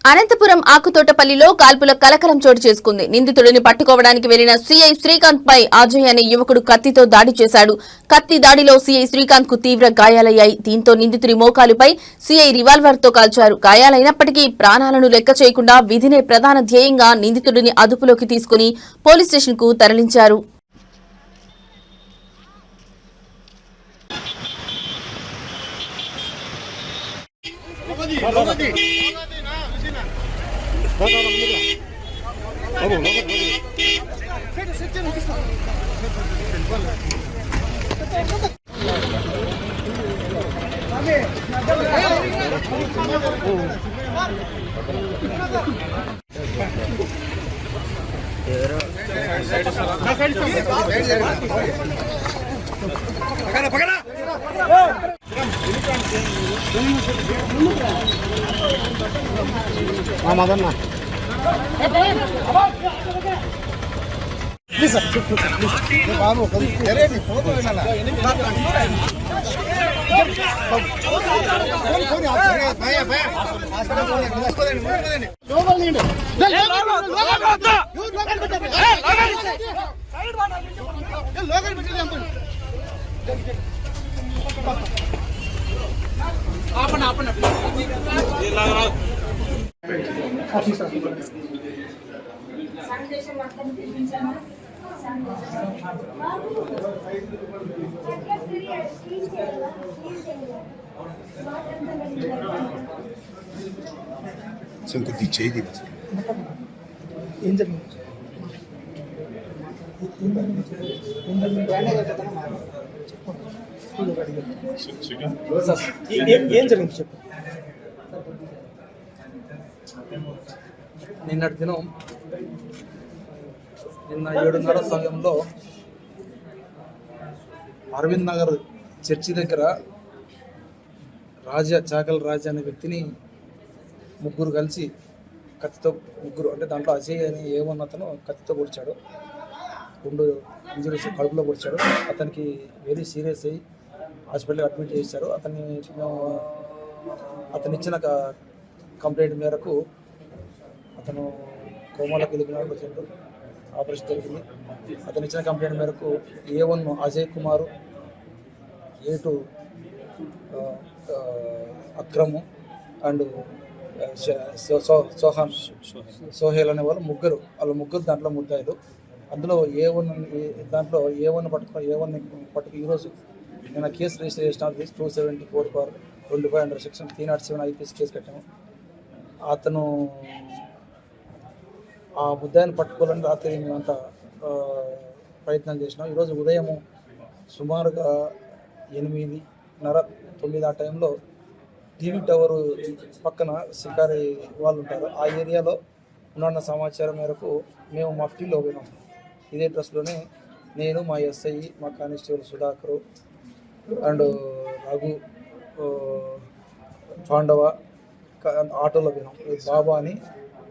అనంతపురం ఆకుతోటపల్లిలో కాల్పుల కలకలం చోటు చేసుకుంది. నిందితుడిని పట్టుకోవడానికి వెళ్లిన సీఐ శ్రీకాంత్ పై అజయ్ అనే యువకుడు కత్తితో దాడి చేశాడు. కత్తి దాడిలో సీఐ శ్రీకాంత్ కు తీవ్ర గాయాలయ్యాయి. దీంతో నిందితుడి మోకాలుపై సీఐ రివాల్వర్ తో కాల్చారు. గాయాలైనప్పటికీ ప్రాణాలను లెక్క చేయకుండా విధినే ప్రధాన ధ్యేయంగా నిందితుడిని అదుపులోకి తీసుకుని పోలీస్ స్టేషన్ కు తరలించారు. మదన్న బాబు కొద్ది చేయి ఏం జరిగింది? ఏం జరిగింది చెప్పు. నిన్నటి దినం నిన్న 7:30 సమయంలో అరవింద్ నగర్ చర్చి దగ్గర చాకల్ రాజా అనే వ్యక్తిని ముగ్గురు కలిసి కత్తితో అంటే దాంట్లో అజయ్ అని ఏమన్న అతను కత్తితో పొడిచాడు. 2 ఇంజరీస్ కడుపులో పొడిచాడు. అతనికి వెరీ సీరియస్ అయ్యి హాస్పిటల్కి అడ్మిట్ చేశారు. అతను ఇచ్చిన కంప్లైంట్ మేరకు అతను కోమాలోకి వెళ్ళిపోయినాడు. పేషెంట్ ఆపరేషన్ జరిగింది. అతను ఇచ్చిన కంప్లైంట్ మేరకు A1 Ajay Kumar, A2 Akram and Sohail అనే వాళ్ళ ముగ్గురు దాంట్లో ముద్దాయిలు. అందులో A1 పట్టుకు ఈరోజు నేను కేసు రిజిస్టర్ చేసిన 274/25 అండర్ సెక్షన్ 307 IPC కేసు కట్టాము. అతను ఆ ముద్దాయిని పట్టుకోవాలని రాత్రి మేమంతా ప్రయత్నం చేసినాం. ఈరోజు ఉదయం సుమారుగా 8:30-9 ఆ టైంలో టీవీ టవర్ పక్కన శికారి వాళ్ళు ఉంటారు. ఆ ఏరియాలో ఉన్న సమాచారం మేరకు మేము మఫ్టీలో పోయినాం. ఇదే డ్రెస్లోనే నేను, మా SI, మా కానిస్టేబుల్ సుధాకర్ అండ్ రఘు, పాండవ ఆటోలో పోయినాం. బాబా అని